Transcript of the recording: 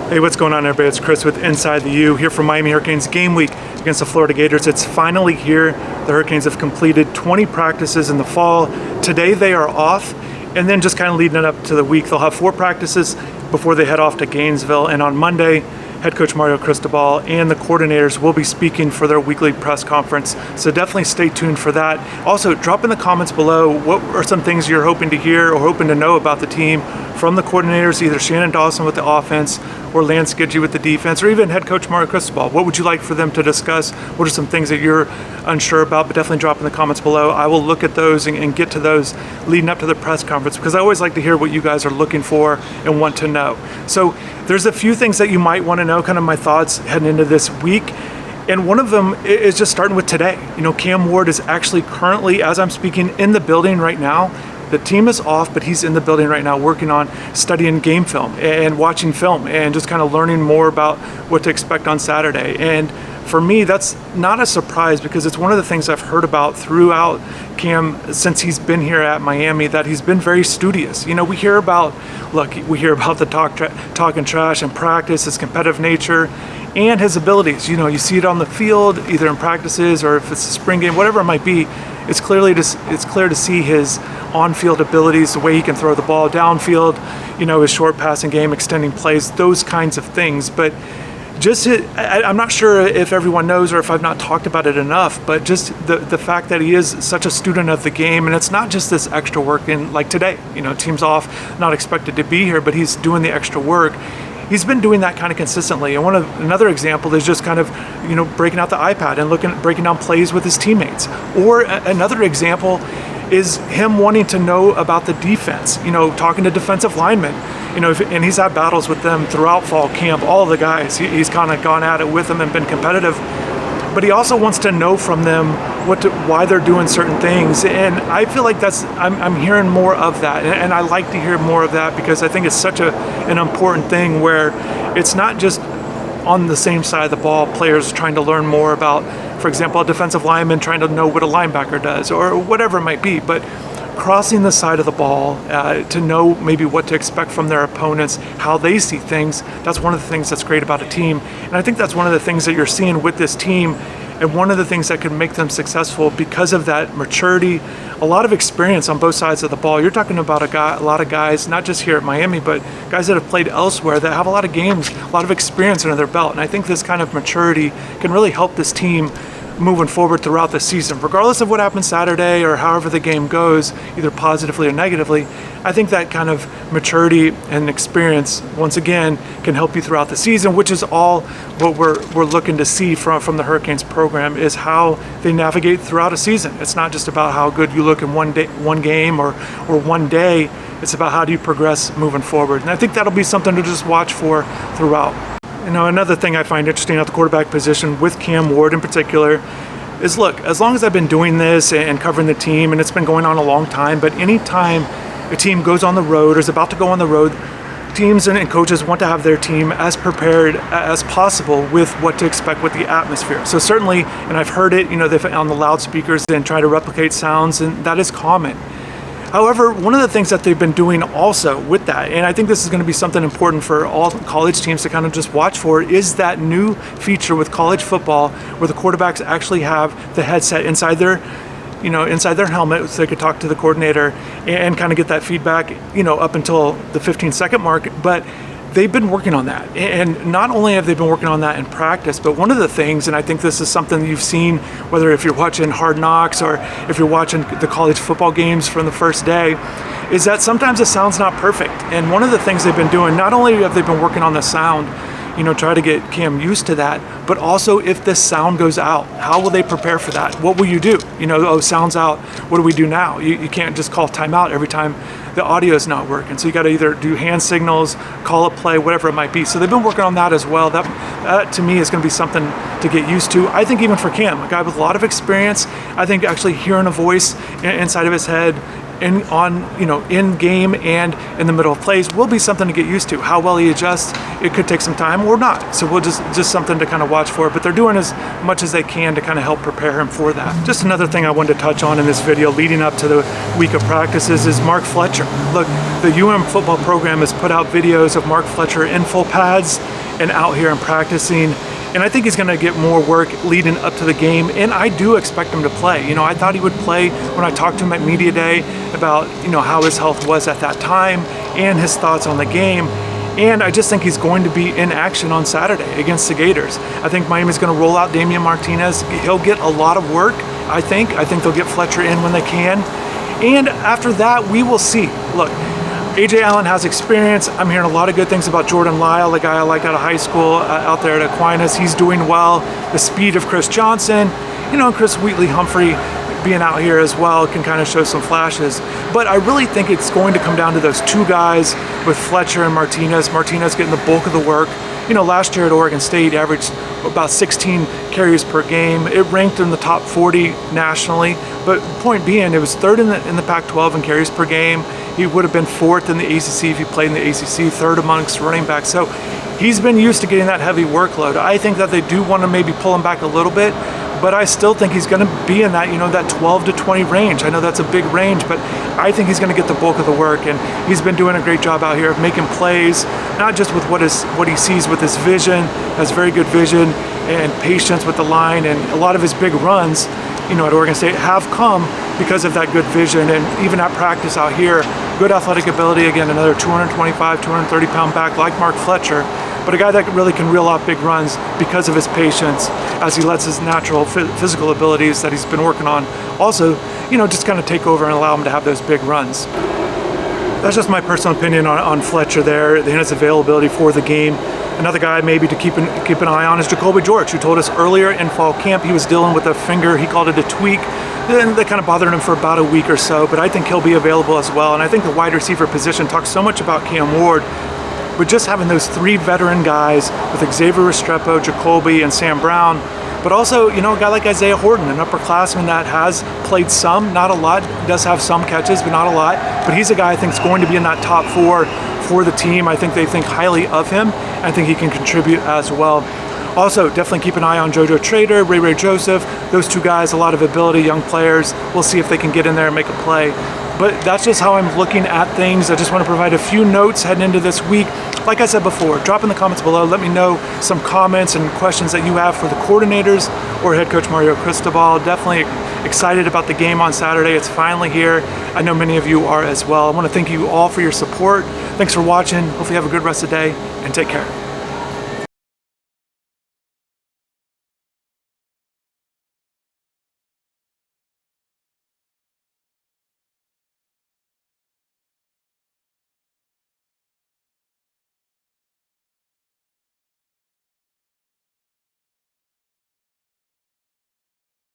Hey, what's going on, everybody? It's Chris with Inside the U here for Miami Hurricanes game week against the Florida Gators. It's finally here. The Hurricanes have completed 20 practices in the fall. Today they are off, and then just kind of leading it up to the week, they'll have 4 practices before they head off to Gainesville. And on Monday, head coach Mario Cristobal and the coordinators will be speaking for their weekly press conference. So definitely stay tuned for that. Also, drop in the comments below what are some things you're hoping to hear or hoping to know about the team from the coordinators, either Shannon Dawson with the offense or Lance Gidgey with the defense, or even head coach Mario Cristobal. What would you like for them to discuss? What are some things that you're unsure about? But definitely drop in the comments below. I will look at those and get to those leading up to the press conference, because I always like to hear what you guys are looking for and want to know. So there's a few things that you might want to know, kind of my thoughts heading into this week. And one of them is just starting with today. You know, Cam Ward is actually currently, as I'm speaking, in the building right now. The team is off, but he's in the building right now working on studying game film and watching film and just kind of learning more about what to expect on Saturday. And for me, that's not a surprise, because it's one of the things I've heard about throughout Cam since he's been here at Miami, that he's been very studious. You know, we hear about the talking trash in practice, his competitive nature, and his abilities. You know, you see it on the field, either in practices or if it's a spring game, whatever it might be. It's clear to see his on-field abilities, the way he can throw the ball downfield, you know, his short passing game, extending plays, those kinds of things. But I'm not sure if everyone knows or if I've not talked about it enough, but just the fact that he is such a student of the game, and it's not just this extra work in, like today, you know, team's off, not expected to be here, but he's doing the extra work. He's been doing that kind of consistently. And another example is just kind of, you know, breaking out the iPad and breaking down plays with his teammates. Or another example is him wanting to know about the defense, you know, talking to defensive linemen, you know, and he's had battles with them throughout fall camp, all of the guys. He's kind of gone at it with them and been competitive. But he also wants to know from them why they're doing certain things. And I feel like I'm hearing more of that. And I like to hear more of that, because I think it's such an important thing, where it's not just on the same side of the ball, players trying to learn more about, for example, a defensive lineman trying to know what a linebacker does or whatever it might be, but crossing the side of the ball to know maybe what to expect from their opponents, how they see things. That's one of the things that's great about a team. And I think that's one of the things that you're seeing with this team, and one of the things that can make them successful because of that maturity, a lot of experience on both sides of the ball. You're talking about a lot of guys, not just here at Miami, but guys that have played elsewhere that have a lot of games, a lot of experience under their belt. And I think this kind of maturity can really help this team moving forward throughout the season, regardless of what happens Saturday or however the game goes, either positively or negatively. I think that kind of maturity and experience, once again, can help you throughout the season, which is all what we're looking to see from the Hurricanes program, is how they navigate throughout a season. It's not just about how good you look in one game or one day. It's about how do you progress moving forward. And I think that'll be something to just watch for throughout. You know, another thing I find interesting at the quarterback position with Cam Ward in particular is, look, as long as I've been doing this and covering the team, and it's been going on a long time, but anytime a team goes on the road or is about to go on the road, teams and coaches want to have their team as prepared as possible with what to expect with the atmosphere. So certainly, and I've heard it, you know, they've on the loudspeakers and try to replicate sounds, and that is common. However, one of the things that they've been doing also with that, and I think this is going to be something important for all college teams to kind of just watch for, is that new feature with college football where the quarterbacks actually have the headset inside their helmet, so they could talk to the coordinator and kind of get that feedback, you know, up until the 15-second mark. But they've been working on that. And not only have they been working on that in practice, but one of the things, and I think this is something you've seen, whether if you're watching Hard Knocks or if you're watching the college football games from the first day, is that sometimes the sound's not perfect. And one of the things they've been doing, not only have they been working on the sound, you know, try to get Cam used to that, but also if this sound goes out, how will they prepare for that? What will you do? You know, oh, sound's out, what do we do now? You can't just call timeout every time the audio is not working. So you got to either do hand signals, call a play, whatever it might be. So they've been working on that as well. That to me is going to be something to get used to. I think even for Cam, a guy with a lot of experience, I think actually hearing a voice inside of his head in game and in the middle of plays will be something to get used to. How well he adjusts, it could take some time or not. So we'll just something to kind of watch for. But they're doing as much as they can to kind of help prepare him for that. Just another thing I wanted to touch on in this video leading up to the week of practices is Mark Fletcher. Look, the UM football program has put out videos of Mark Fletcher in full pads and out here and practicing. And I think he's going to get more work leading up to the game, and I do expect him to play. You know, I thought he would play when I talked to him at Media Day about, you know, how his health was at that time and his thoughts on the game. And I just think he's going to be in action on Saturday against the Gators. I think Miami's going to roll out Damian Martinez. He'll get a lot of work, I think. I think they'll get Fletcher in when they can. And after that, we will see. Look, A.J. Allen has experience. I'm hearing a lot of good things about Jordan Lyle, the guy I liked out of high school out there at Aquinas. He's doing well. The speed of Chris Johnson, you know, Chris Wheatley-Humphrey being out here as well can kind of show some flashes. But I really think it's going to come down to those two guys with Fletcher and Martinez. Martinez getting the bulk of the work. You know, last year at Oregon State, averaged about 16 carries per game. It ranked in the top 40 nationally. But point being, it was third in the Pac-12 in carries per game. He would have been fourth in the ACC if he played in the ACC, third amongst running backs. So he's been used to getting that heavy workload. I think that they do want to maybe pull him back a little bit, but I still think he's going to be in that, you know, that 12 to 20 range. I know that's a big range, but I think he's going to get the bulk of the work, and he's been doing a great job out here of making plays, not just with what he sees with his vision, has very good vision and patience with the line, and a lot of his big runs, you know, at Oregon State have come because of that good vision, and even at practice out here, good athletic ability. Again, another 225, 230-pound back like Mark Fletcher, but a guy that really can reel off big runs because of his patience as he lets his natural physical abilities that he's been working on also, you know, just kind of take over and allow him to have those big runs. That's just my personal opinion on Fletcher there and his availability for the game. Another guy maybe to keep an eye on is Jacoby George, who told us earlier in fall camp he was dealing with a finger. He called it a tweak. Then that kind of bothered him for about a week or so, but I think he'll be available as well. And I think the wide receiver position talks so much about Cam Ward, but just having those three veteran guys with Xavier Restrepo, Jacoby, and Sam Brown, but also, you know, a guy like Isaiah Horton, an upperclassman that has played some, not a lot, does have some catches, but not a lot. But he's a guy I think is going to be in that top four for the team. I think they think highly of him. I think he can contribute as well. Also, definitely keep an eye on JoJo Trader, Ray Joseph. Those two guys, a lot of ability, young players. We'll see if they can get in there and make a play. But that's just how I'm looking at things. I just want to provide a few notes heading into this week. Like I said before, drop in the comments below. Let me know some comments and questions that you have for the coordinators or head coach Mario Cristobal. Definitely excited about the game on Saturday. It's finally here. I know many of you are as well. I want to thank you all for your support. Thanks for watching. Hopefully you have a good rest of the day, and take care.